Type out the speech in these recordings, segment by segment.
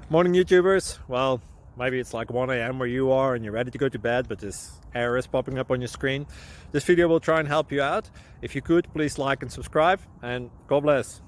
Morning YouTubers. Well, maybe it's like 1 a.m. where you are and you're ready to go to bed, but this error is popping up on your screen. This video will try and help you out. If you could, please like and subscribe, and God bless.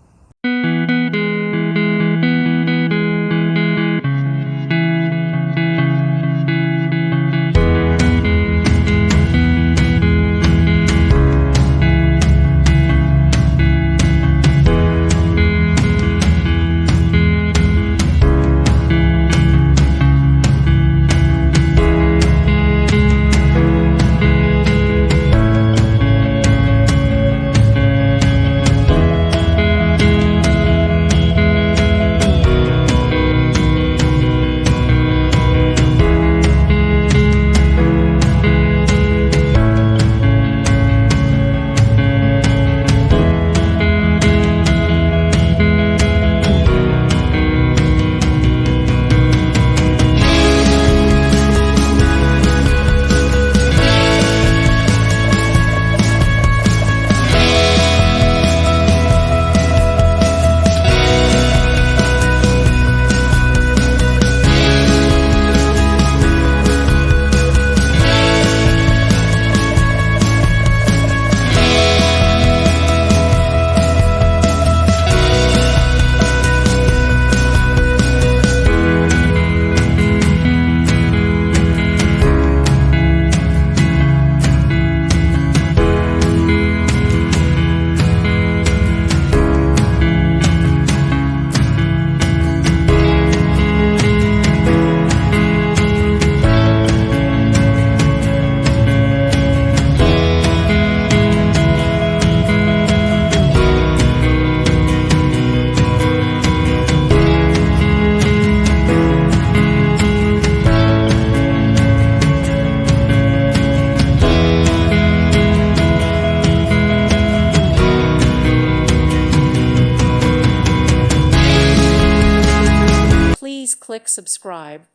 Please click subscribe.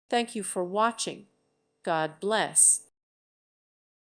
Thank you for watching. God bless.